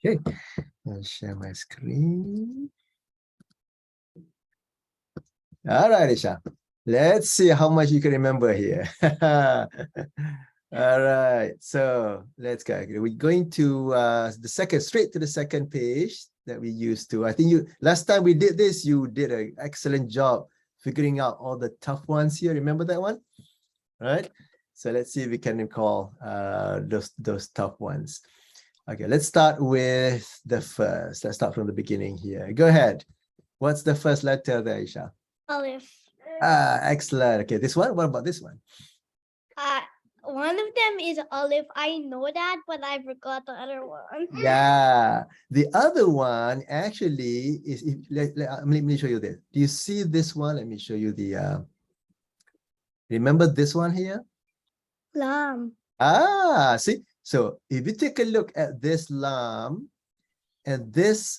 Okay, I'll share my screen. All right, Isha. Let's see how much you can remember here. All right, so let's go. We're going to straight to the second page that we used to. I think last time we did this, you did an excellent job figuring out all the tough ones here. Remember that one? All right. So let's see if we can recall those tough ones. Okay, let's start with the first. Let's start from the beginning here. Go ahead. What's the first letter there, Isha? Olive. Excellent. Okay, this one. What about this one? One of them is olive. I know that, but I forgot the other one. Yeah, the other one actually is. Let me show you this. Do you see this one? Let me show you the. Remember this one here? Lam. See. So if you take a look at this lam and this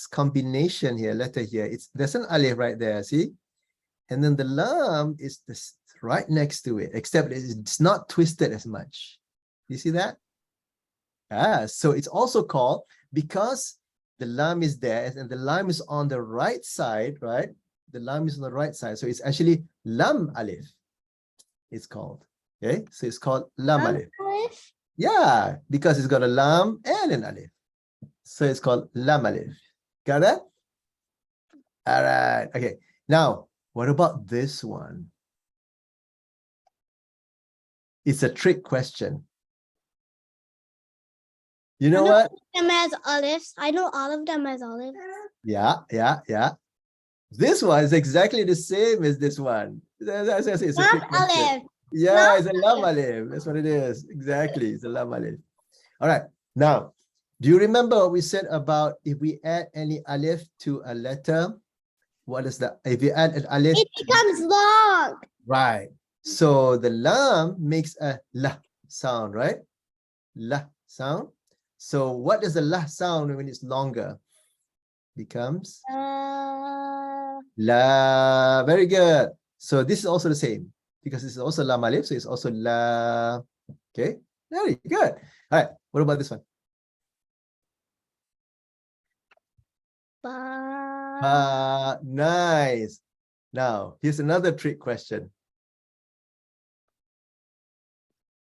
combination here, letter here, there's an alif right there. See, and then the lam is this right next to it, except it's not twisted as much. You see that? So it's also called, because the lam is there and the lam is on the right side, right? The lam is on the right side, so it's actually lam alif. It's called. Okay, so it's called lam alif. Yeah, because it's got a lam and an alif, so it's called lam alif. Got that? All right. Okay. Now, what about this one? It's a trick question. You know what? All of them as olives. I know all of them as olives. Yeah. This one is exactly the same as this one. It's a trick question. Olive. Yeah, it's a lam alif. That's what it is. Exactly. It's a lam alif. All right. Now, do you remember what we said about if we add any alif to a letter? What is that? If you add an alif, it becomes long. Right. So the lam makes a la sound, right? La sound. So what does the la sound when it's longer? Becomes la. Very good. So this is also the same because this is also lam alif, so it's also la. Okay, very good. All right. What about this one? Nice. Now here's another trick question.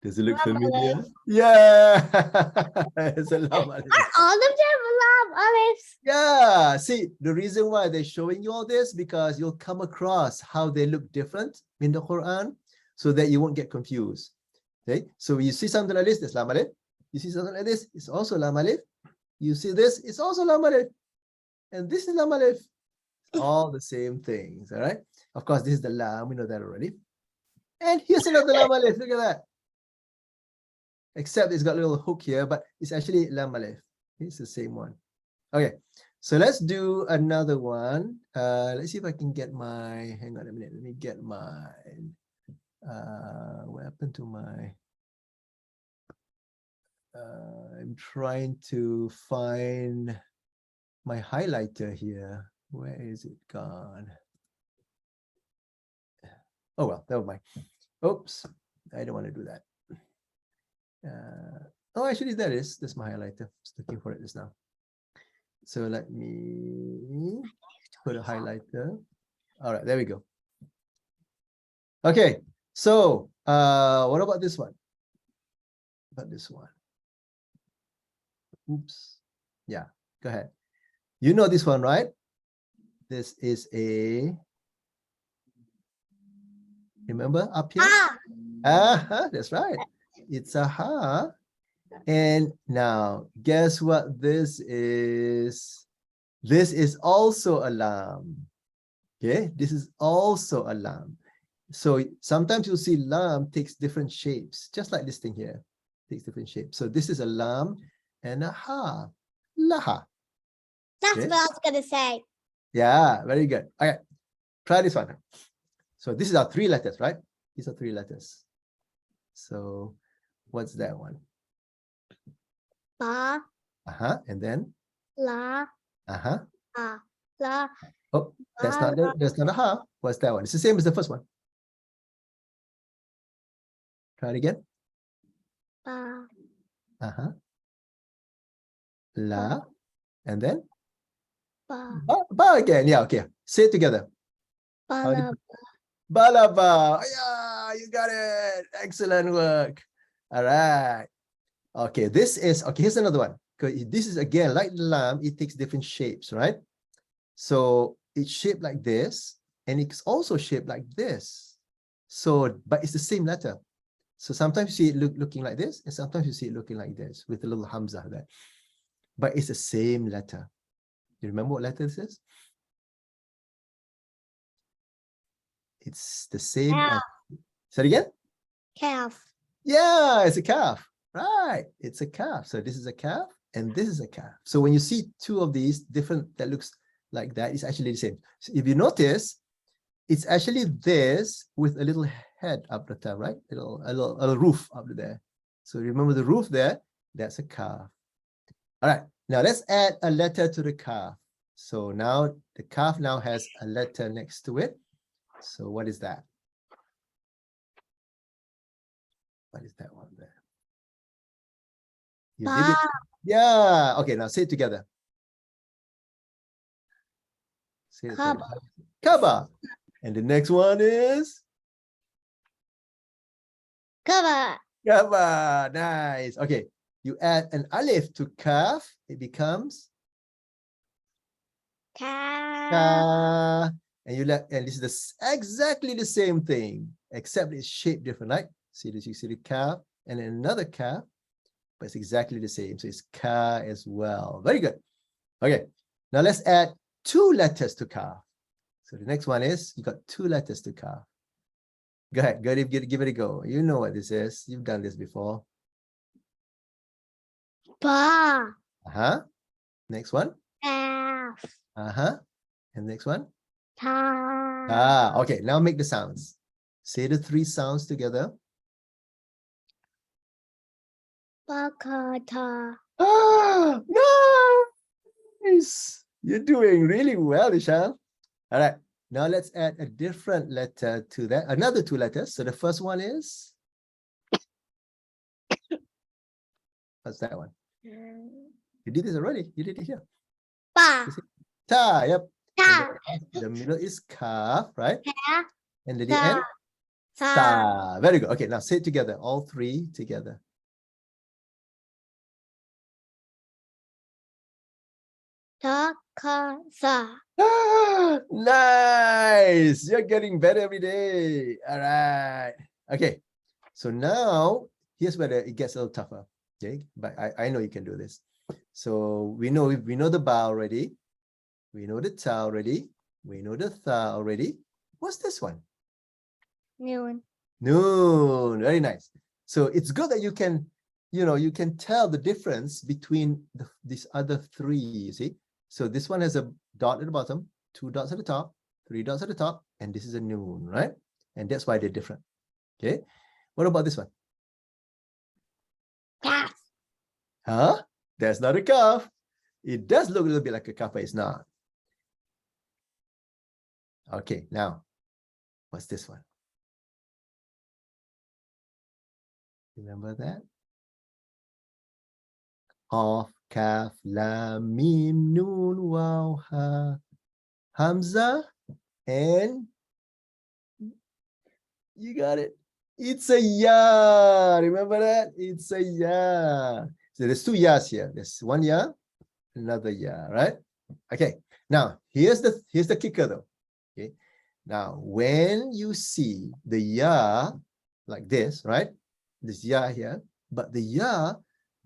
Does it look familiar? Yeah, it's a lam alif. All of them lam olives. Yeah, see, the reason why they're showing you all this, because you'll come across how they look different in the Quran, so that you won't get confused. Okay, so you see something like this, it's lam alif. You see something like this, it's also lam alif. You see this, it's also lam alif. And this is lam alif. All the same things, all right? Of course, this is the lam, we know that already. And here's another lam alif, look at that. Except it's got a little hook here, but it's actually lam alif. It's the same one. Okay, so let's do another one. Let's see if I can get my, hang on a minute, let me get my, what happened to my, I'm trying to find my highlighter here. Where is it gone? Oh, well, never mind. Oops, I don't want to do that. Oh, actually, that's my highlighter. Just looking for it just now. So let me put a highlighter. All right, there we go. Okay, so what about this one? What about this one? Oops. Yeah, go ahead. You know this one, right? This is a, remember up here? That's right. It's a ha. And now, guess what this is? This is also a lam. Okay, this is also a lam. So sometimes you'll see lam takes different shapes, just like this thing here. Takes different shapes. So this is a lam and a ha. Laha. That's what I was going to say. Yeah, very good. Okay, try this one. So this is our 3 letters, right? These are 3 letters. So what's that one? Ba. And then? La. La. Oh, that's not a ha. What's that one? It's the same as the first one. Try it again. Ba. La. And then Ba. ba again. Yeah, okay. Say it together. How do you- Balaba. Balaba. Yeah, you got it. Excellent work. All right. Okay, this is, okay, here's another one. This is again, like the lamb, it takes different shapes, right? So it's shaped like this, and it's also shaped like this. So, but it's the same letter. So sometimes you see it looking like this, and sometimes you see it looking like this with a little hamza there. But it's the same letter. You remember what letter this is? It's the same. Calf. Say it again. Calf. Yeah, it's a calf. Right. It's a calf. So this is a calf and this is a calf. So when you see two of these different that looks like that, it's actually the same. So if you notice, it's actually this with a little head up the top, right? A little roof up there. So remember the roof there? That's a calf. All right. Now let's add a letter to the calf. So now the calf now has a letter next to it. So what is that? What is that one there? You did it. Yeah. Okay, now say it together. Say it Kaba. together. Kaba. And the next one is Kaba. Kaba. Nice. Okay. You add an alif to kaf, it becomes Calf. ka. And this is exactly the same thing, except it's shaped different, right? See this, you see the kaf and then another kaf, but it's exactly the same. So it's ka as well. Very good. Okay. Now let's add two letters to kaf. So the next one is, you got two letters to kaf. Go ahead, give it a go. You know what this is. You've done this before. Ba. Next one. Calf. And next one. Ta. Okay, now make the sounds. Say the three sounds together. Bakata. Nice. You're doing really well, Ishal. All right. Now let's add a different letter to that. Another two letters. So the first one is, what's that one? You did this already. You did it here. Ba. Ta. Yep. Ta. The middle is kaf, right? Calf. And at the end, Sa. ta. Very good. Okay, now say it together. All three together. Takasa. Nice. You're getting better every day. All right. Okay. So now here's where it gets a little tougher. Okay. But I know you can do this. So we know the ba already. We know the ta already. We know the tha already. What's this one? Noon. Noon. Very nice. So it's good that you can, you can tell the difference between these other three, you see? So this one has a dot at the bottom, two dots at the top, three dots at the top, and this is a noon, right? And that's why they're different. Okay. What about this one? Calf. Huh? That's not a calf. It does look a little bit like a calf, but it's not. Okay, now, what's this one? Remember that? Qaf, kaf, lam, mim, noon, waw, ha, hamza, and you got it. It's a ya. Remember that? It's a ya. So there's two yas here. There's one ya, another ya, right? Okay. Now here's the kicker though. Okay. Now when you see the ya like this, right? This ya here, but the ya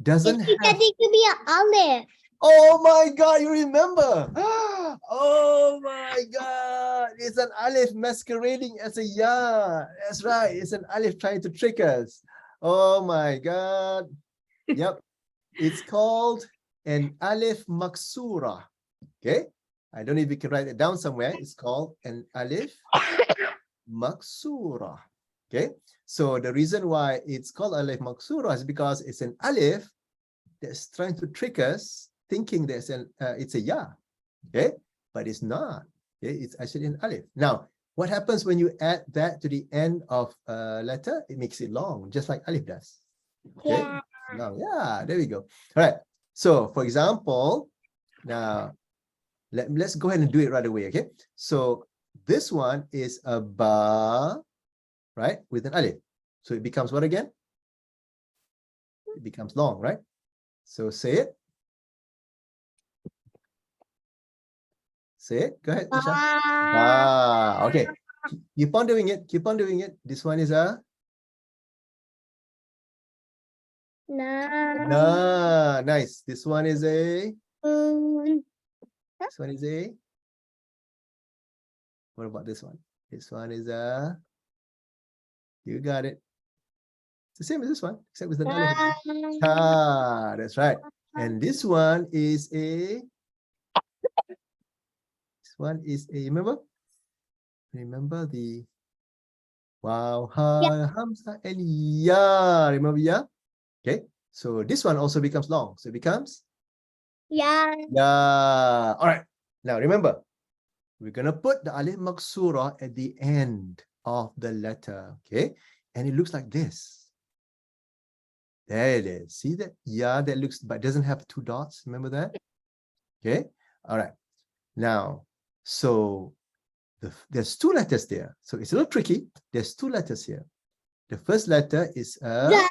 doesn't have. It could be an olive. Oh my God, you remember? Oh my God, it's an alif masquerading as a ya. That's right, it's an alif trying to trick us. Oh my God. Yep, it's called an alif maksura. Okay, I don't know if you can write it down somewhere. It's called an alif maksura. Okay, so the reason why it's called alif maksura is because it's an alif that's trying to trick us, thinking there's it's a ya, okay, but it's not. Okay, it's actually an alif. Now, what happens when you add that to the end of a letter? It makes it long, just like alif does. Okay, Yeah. Long. Yeah, there we go. All right. So for example, now let's go ahead and do it right away. Okay. So this one is a ba, right? With an alif. So it becomes what again? It becomes long, right? So say it. Say it. Go ahead, Isha. Ba. Okay. Keep on doing it. Keep on doing it. This one is a na. Nice. This one is a. This one is a. What about this one? This one is a. You got it. It's the same as this one, except with the alif. Ta. That's right. And this one is a. This one is a. Remember the. Wow, ha, hamza, and ya. Remember ya? Okay. So this one also becomes long. So it becomes. Yeah. Yeah. All right. Now remember, we're gonna put the alif maksura at the end of the letter. Okay. And it looks like this. There it is. See that? Yeah, that looks, but doesn't have 2 dots. Remember that? Okay. All right. Now, so there's 2 letters there. So it's a little tricky. There's 2 letters here. The first letter is a. Yeah.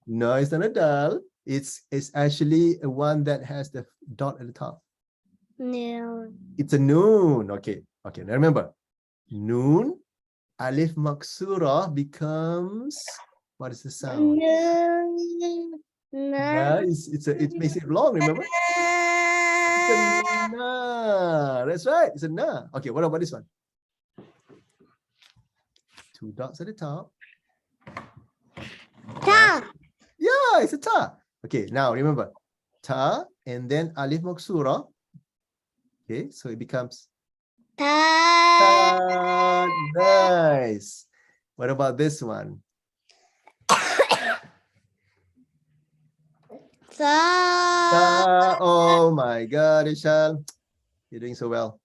No, it's not a dal. It's actually a one that has the dot at the top. No. It's a noon. Okay. Okay. Now remember, noon, alif maksura becomes. What is the sound? No. Yeah, it makes it long. Remember? It's a na. That's right. It's a na. Okay. What about this one? 2 dots at the top. Ta. Yeah, it's a ta. Okay, now remember, ta and then alif maksura. Okay, so it becomes Ta. ta. Nice. What about this one? Ta. Oh my God, Ishal. You're doing so well.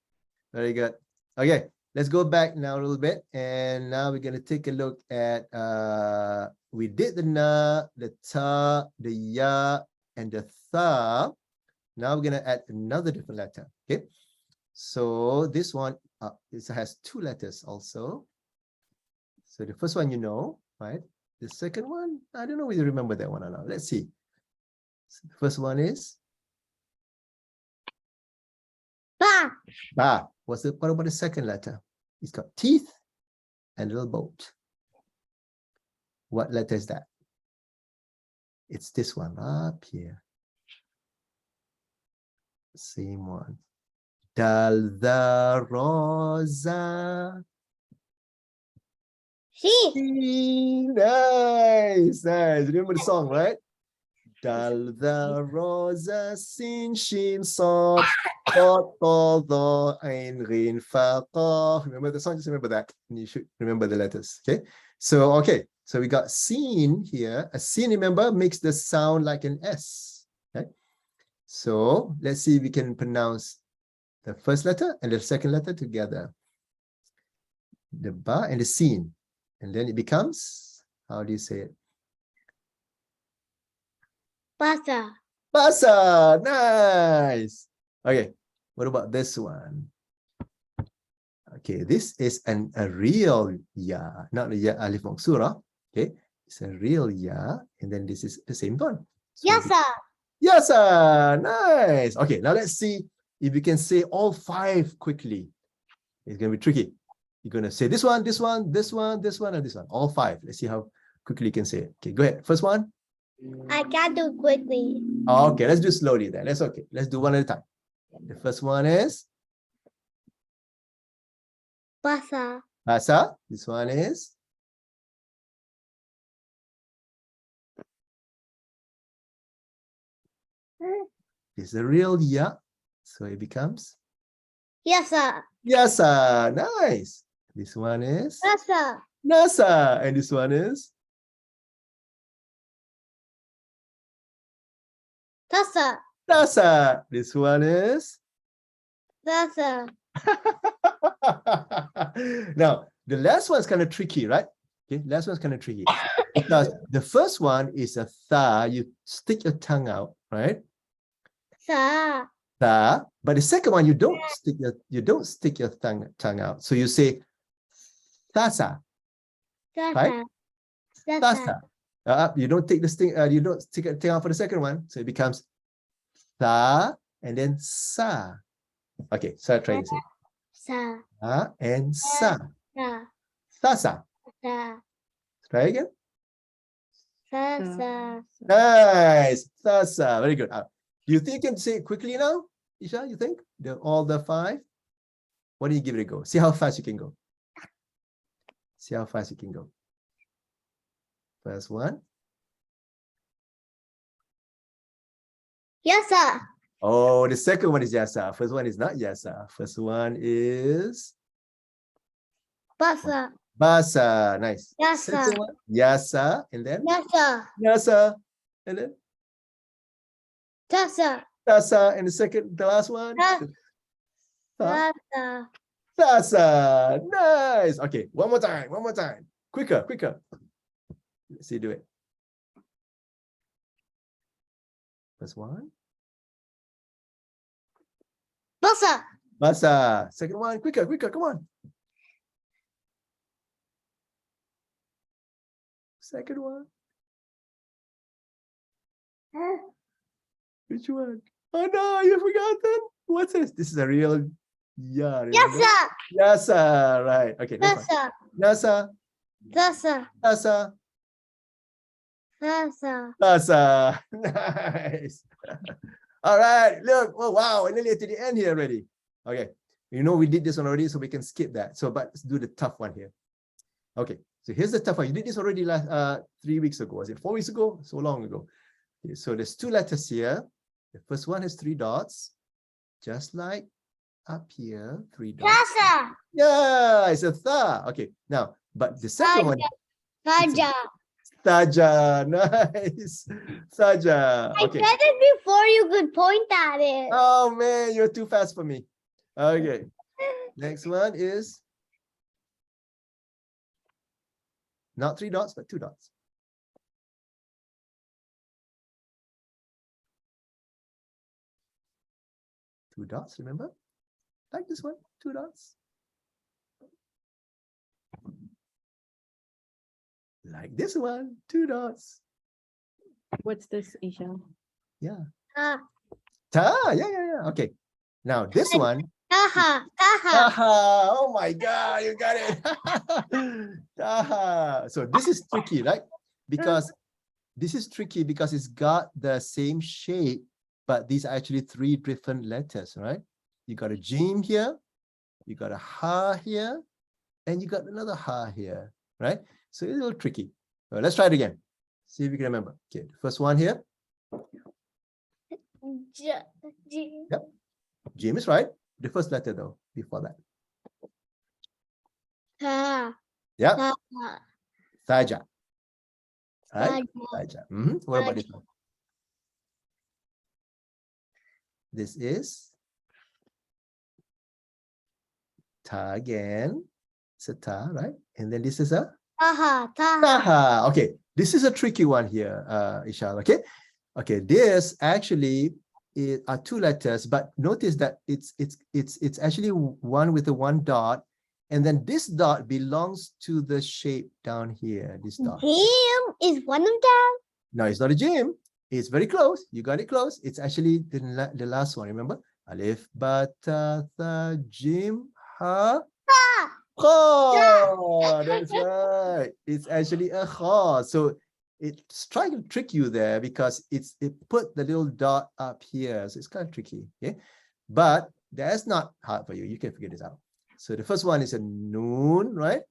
Very good. Okay, let's go back now a little bit. And now we're going to take a look at, we did the na, the ta, the ya, and the tha. Now we're going to add another different letter. Okay. So this one, it has 2 letters also. So the first one, you know, right? The second one, I don't know if you remember that one or not. Let's see. So the first one is Ba. ba. What about the second letter? It's got teeth and a little boat. What letter is that? It's this one up here. Same one. Dal, the, rosa. She. Nice, nice. Remember the song, right? Dal, the, rosa, sin, shin, sod, dot, do, ain, rin, fa, qaf. Remember the song? Just remember that. And you should remember the letters. Okay. So, okay. So we got sin here. A sin, remember, makes the sound like an S. Okay. So let's see if we can pronounce the first letter and the second letter together. The ba and the sin. And then it becomes, how do you say it? Basa. Basa. Nice. Okay. What about this one? Okay, this is a real ya, not a ya alif maksura. Okay, it's a real ya, and then this is the same one. So Yasa. Yasa. Nice. Okay, now let's see if you can say all 5 quickly. It's going to be tricky. You're going to say this one, this one, this one, this one, and this one. All 5. Let's see how quickly you can say it. Okay, go ahead. First one. I can't do quickly. Okay, let's do slowly then. That's okay. Let's do one at a time. The first one is Basa. Basa. This one is it's a real ya. So it becomes Yasa. Yasa. Nice. This one is Basa. Nasa. And this one is Tasa. Tasa. This one is Tasa. now the last one's kind of tricky, right? Okay, last one's kind of tricky. Because the first one is a tha, you stick your tongue out, right? Sa. Tha. But the second one, you don't stick your tongue out. So you say thasa, right? Sasa. Thasa. You don't take this thing, you don't stick your tongue out for the second one. So it becomes tha and then sa. Okay, so I'll try to say Sa. tha and sa. Sa. Thasa. Sa. Try again. Sa. Nice. Thasa. Very good. Do you think you can say it quickly now, Isha? You think all the 5? Why don't you give it a go? See how fast you can go. See how fast you can go. First one. Yasa. Oh, the second one is yasa. First one is not yasa. First one is Basa. basa. Nice. Yasa. Second one, yasa. And then Yasa. yasa. And then Tasa. tasa. And the last one. Tha- Tasa. Tasa. Nice. Okay, one more time. One more time. Quicker, quicker. Let's see you do it. First one. Basa. Basa. Second one. Quicker, quicker. Come on. Second one. Which one? Oh no, you've forgotten. What's this? This is a real yeah. Remember? Yasa. Yasa. Right. Okay. Next one. Tasa. Yasa. Tasa. Tasa. Tasa. Tasa. Nice. All right. Look. Oh wow. We're nearly to the end here already. Okay. You know we did this one already, so we can skip that. So, but let's do the tough one here. Okay. So here's the tough one. You did this already 3 weeks ago. Was it 4 weeks ago? So long ago. Okay, so there's 2 letters here. The first one has 3 dots, just like up here, 3 dots. Tasa. Yeah, it's a tha. Okay, now, but the second one, Saja. saja. Nice, saja. Okay. I said it before you could point at it. Oh man, you're too fast for me. Okay, next one is not 3 dots, but 2 dots. 2 dots, remember? Like this one, 2 dots. Like this one, 2 dots. What's this, Isha? Yeah. Ta. Ta, yeah. Okay. Now this one. Taha. Taha. Taha. Oh my God, you got it. Taha. So this is tricky, right? Because this is tricky because it's got the same shape, but these are actually 3 different letters, right? You got a jim here, you got a ha here, and you got another ha here, right? So it's a little tricky. Well, let's try it again. See if you can remember. Okay, first one here. Yep. Jim is right. The first letter though, before that. Ta. Yeah. Ta. Saja. Right? Saja. Saja. What about this one? This is ta again. It's a ta, right? And then this is a Taha. Taha. taha. Okay, this is a tricky one here, Ishal. Okay, okay. This actually are 2 letters, but notice that it's actually one with a 1 dot, and then this dot belongs to the shape down here. This dot. Jim is one of them. No, it's not a jim. It's very close. You got it close. It's actually the last one. Remember? Alif, ba, ta, tha, jim, ha. Ta. Kha. That's right. It's actually a kha. So it's trying to trick you there because it put the little dot up here. So it's kind of tricky. Okay. But that's not hard for you. You can figure this out. So the first one is a noon, right?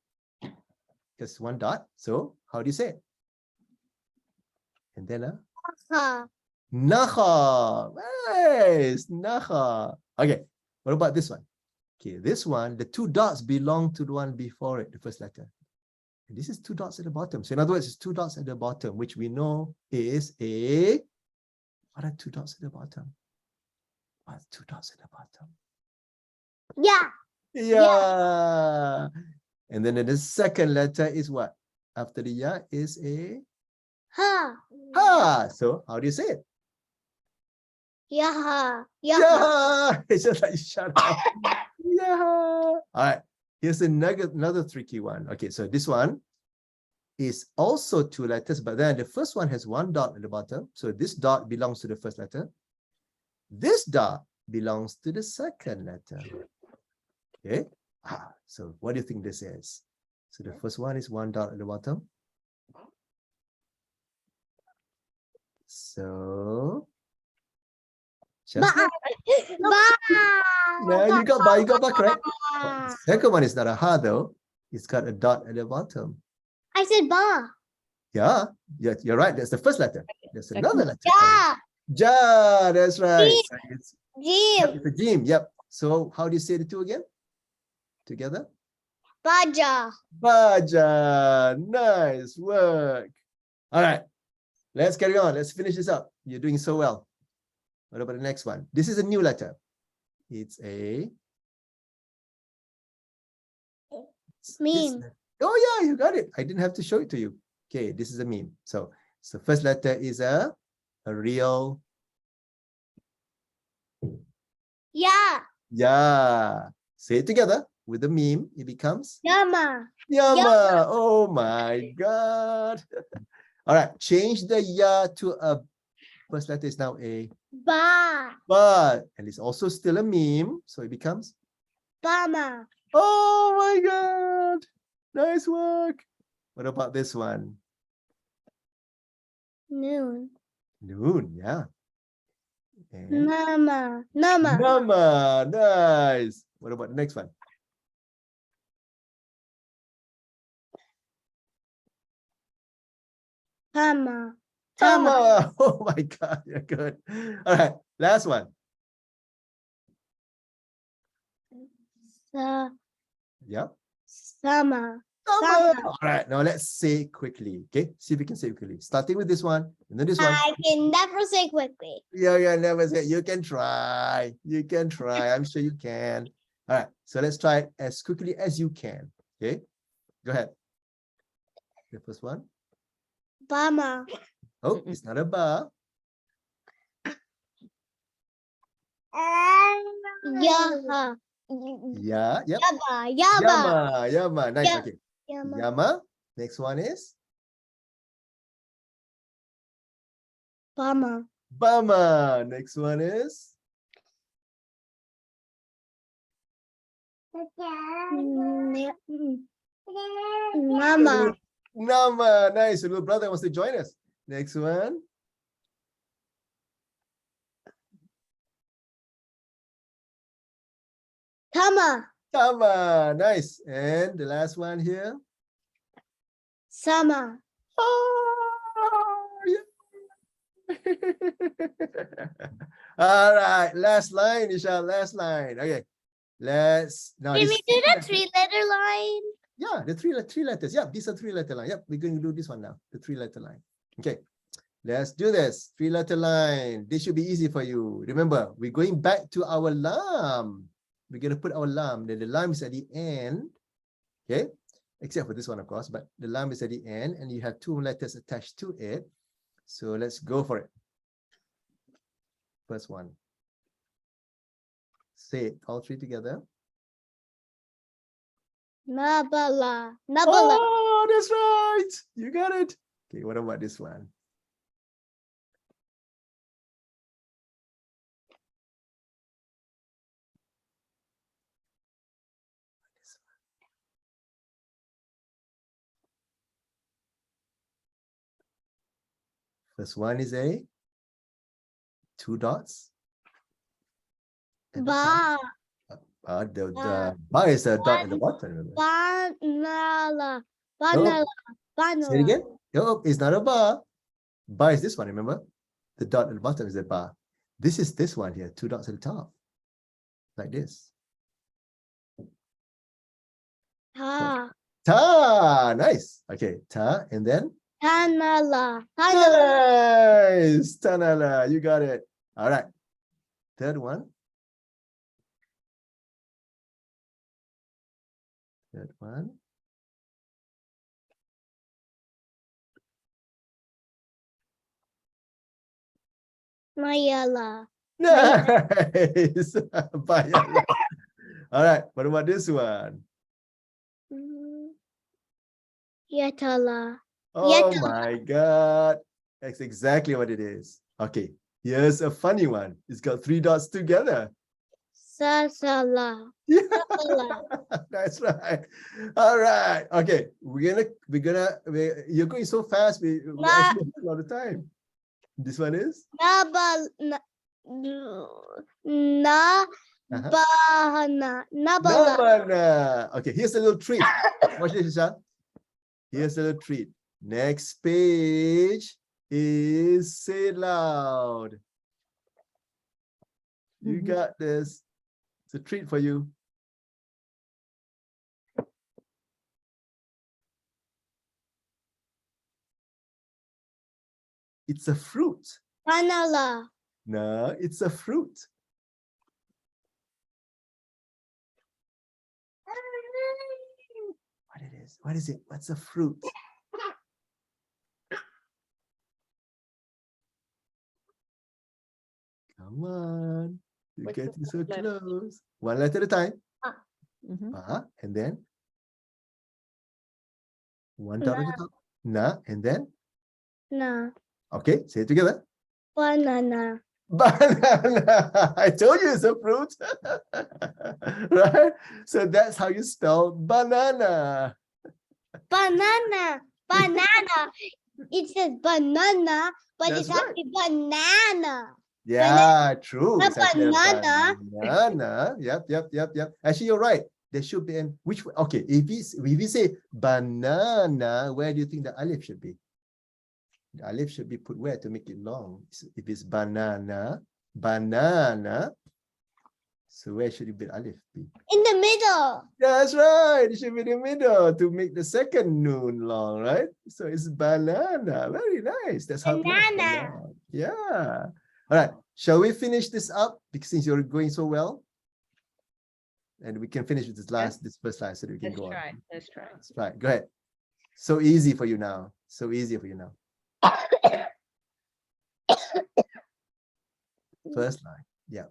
Just 1 dot. So how do you say it? And then a Taha. naha. Nice. Naha. Okay. What about this one? Okay, this one, the 2 dots belong to the one before it, the first letter. And this is 2 dots at the bottom. So in other words, it's 2 dots at the bottom, which we know is a. What are 2 dots at the bottom? What are 2 dots at the bottom? Yeah. Yeah. And then the second letter is what? after the ya is a Ha. ha. So how do you say it? Yaha. Yaha. Yeah, it's just like shut up. Yeah. All right. Here's another tricky one. Okay, so this one is also 2 letters, but then the first one has 1 dot at the bottom. So this dot belongs to the first letter. This dot belongs to the second letter. Okay. So what do you think this is? So the first one is 1 dot at the bottom. So just Ba. Ba. no, you got ba, correct. Ba. Second one is not a ha though. It's got a dot at the bottom. I said ba. Yeah, you're right. That's the first letter. There's another letter. Ja. Ja, that's right. Jim. So it's, Jim. it's a jim. Yep. So how do you say the two again? Together? Baja. Baja. Nice work. All right. Let's carry on. Let's finish this up. You're doing so well. What about the next one? This is a new letter. It's a Meme. Oh yeah, you got it. I didn't have to show it to you. Okay, this is a meme. So first letter is a real Yeah. yeah. Say it together with the meme. It becomes Yama. Yama. Oh my God. All right, change the ya to a first letter is now a Ba. but, and it's also still a meme. So it becomes Bama. oh my God. Nice work. What about this one? Noon. Noon, yeah. And Nama. Nama. Nama, nice. What about the next one? Tama. Tama. Tama. Oh my God, you're good. All right, last one. Sa. Yep. Sama. Tama. Sama. All right, now let's say it quickly. Okay, see if we can say it quickly. Starting with this one, and then this one. I can never say quickly. Yeah, never say. You can try. You can try. I'm sure you can. All right, so let's try it as quickly as you can. Okay, go ahead. The first one. Bama. Oh, it's not a ba. Yaha. Yeah, yep. Yaba. Yaba. Yama. Nice. Ya- Okay. Yama. Yama. Next one is Bama. Bama. Next one is Mama. Nama. Nice. Your little brother wants to join us. Next one. Tama. Tama. Nice. And the last one here. Sama. Oh, yeah. All right. Last line, Isha. Last line. Okay. Let's now. Can this we do the letter- 3-letter line? Yeah, the three letters. Yep, these are 3-letter line. Yep, we're going to do this one now. The 3-letter line. Okay. Let's do this. 3-letter line. This should be easy for you. Remember, we're going back to our lam. We're going to put our lam. Then the lam is at the end. Okay. Except for this one, of course, but the lam is at the end and you have 2 letters attached to it. So let's go for it. First one. Say it, all 3 together. Nabala. Nabala. Oh, that's right. You got it. Okay, what about this one? First one is a 2 dots. at the top. Ba. The ba is a dot at the bottom. Remember? Banala. Banala. Banala. Say it again. Oh, it's not a ba. Ba is this one, remember? The dot at the bottom is the ba. This is this one here, 2 dots at the top. Like this. Ta. Ta, nice. Okay, ta, and then? Tanala. Tanala. Nice, tanala, you got it. All right, third one. Third one. Mayala. Nice. Bayala. All right. What about this one? Yatala. Oh Yatala. my God. That's exactly what it is. Okay. Here's a funny one. It's got 3 dots together. Sasala. Yeah, Sasala. that's right. All right. Okay. You're going so fast. We actually have a lot of time. This one is? Nabal. Nabana. Nabala. Nabana. Okay, here's a little treat. Watch this, Isha. Here's a little treat. Next page is say it loud. You Mhm. got this. It's a treat for you. It's a fruit. Banala. No, it's a fruit. What it is? What is it? What's a fruit? Come on. You're What's the getting so first letter? close. One letter at a time. Mhm. And then one top at the top. Na, and then Na. okay, say it together. Banana. Banana. I told you it's a fruit. Right? So that's how you spell banana. Banana. Banana. It says banana, but That's it's right. actually banana. Yeah, true. A It's actually a banana. banana. Yep. Actually, you're right. There should be an which okay. If we say banana, where do you think the alif should be? The alif should be put where to make it long? If it's banana, so where should it be alif be? In the middle. That's right. It should be in the middle to make the second noon long, right? So it's banana. Very nice. That's how. Banana. Yeah. All right. Shall we finish this up? Because since you're going so well, and we can finish with this first line, so that we can Let's go try. on. Let's try. Let's try. Go ahead. So easy for you now. So easy for you now. First line. Yeah.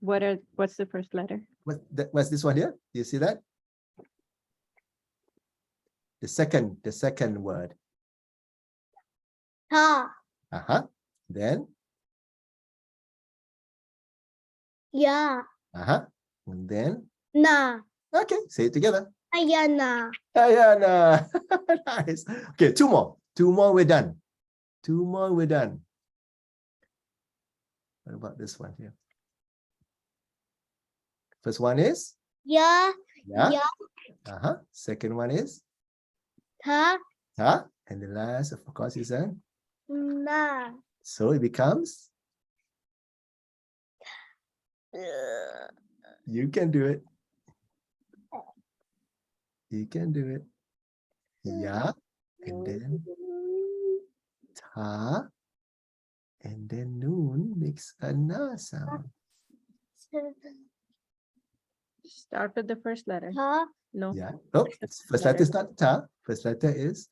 What's the first letter? What's this one here? Do you see that? The second word. Ta. Then Ya. and then Na. okay, say it together. Ayana. Ayana. Nice. Okay, two more. We're done. We're done. What about this one here? First one is Ya. yeah. Ya. Second one is Ta. and the last, of course, is Na. so it becomes you can do it. You can do it. Yeah, and then ta, and then noon makes a na sound. Start with the first letter. Ta. No. Yeah. Oh, first letter is not ta. First letter is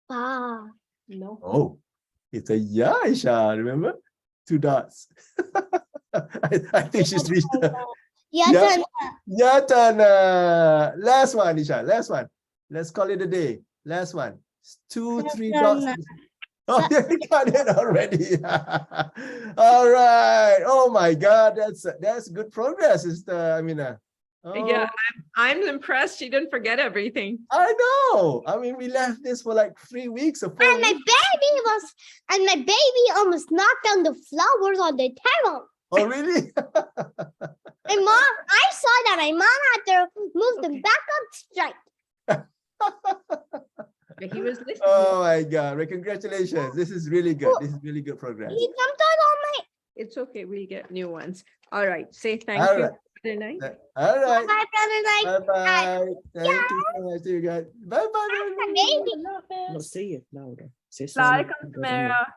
Pa. No. oh, it's a ya, Isha. Remember, 2 dots. I think she's reached the Yatana. Yatana. Last one, Isha. Last one. Let's call it a day. Last one. 2, 3 dots. Yatana. Oh, you got it already. All right. Oh my God, that's good progress, Sister Amina. Oh, Yeah, I'm impressed. She didn't forget everything. I know. I mean, we left this for like 3 weeks or 4 And my weeks. baby almost knocked down the flowers on the table. Oh, really? My mom, I saw that. My mom had to move them back up straight. But he was listening. Oh my God. Well, congratulations. This is really good. This is really good progress. He jumped on my. It's okay. We get new ones. All right. Say thank All you. right. Good night. All right. Bye, brother. Like, Bye-bye. Thank you so much. See you guys. Bye-bye. my baby. No, say it louder. Say Assalamualaikum, Samara.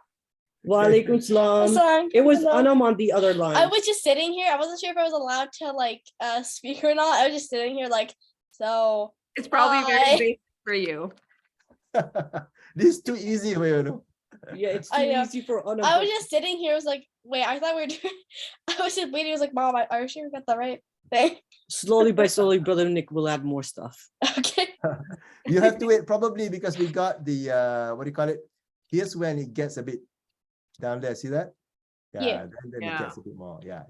Walaikum salam. Sorry. It was Hello. Anam on the other line. I was just sitting here. I wasn't sure if I was allowed to like speak or not. I was just sitting here like so. It's probably Bye. very basic for you. This is too easy for you, no? Yeah, it's I too know. easy for Anam. I was just sitting here. I was like, wait, I thought we were doing. I was just waiting. I was like, Mom, are you sure we got the right thing? Slowly by slowly, brother Nick will add more stuff. Okay. You have to wait probably because we got the what do you call it? Here's when it gets a bit down there. See that? Yeah. Then it Yeah. gets a bit more. Yeah.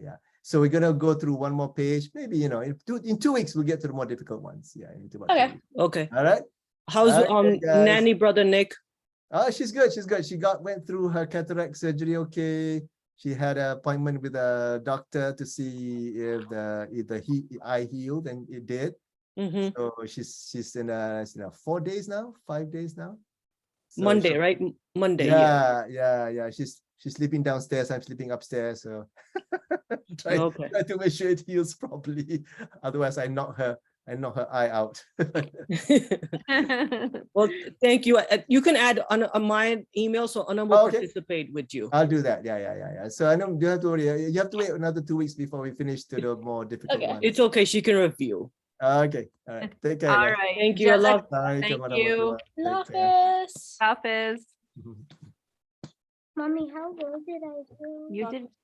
So we're gonna go through one more page. Maybe in 2 weeks we'll get to the more difficult ones. Yeah, in about 2 Okay. weeks. Okay. All right. How's Okay, guys. nanny brother Nick? Oh, she's good. She's good. She went through her cataract surgery. Okay. She had an appointment with a doctor to see if the eye healed, and it did. Mm-hmm. So she's in 4 days now, 5 days now. So Monday, she- right? Monday. Yeah. Yeah. She's sleeping downstairs. I'm sleeping upstairs. So try Okay. to make sure it heals properly. Otherwise, I knock her eye out. Well, thank you. You can add on my email so Anam will Oh, okay. participate with you. I'll do that. Yeah. So I know you have to worry. You have to wait another 2 weeks before we finish to the more difficult Okay. ones. It's okay. She can review. Okay. All right. Take care. All guys. right. Thank you. I Jessica, love. Assalamualaikum Thank you. warahmatullahi. Take care. Office. Hafiz. Mommy, how well did I do? You did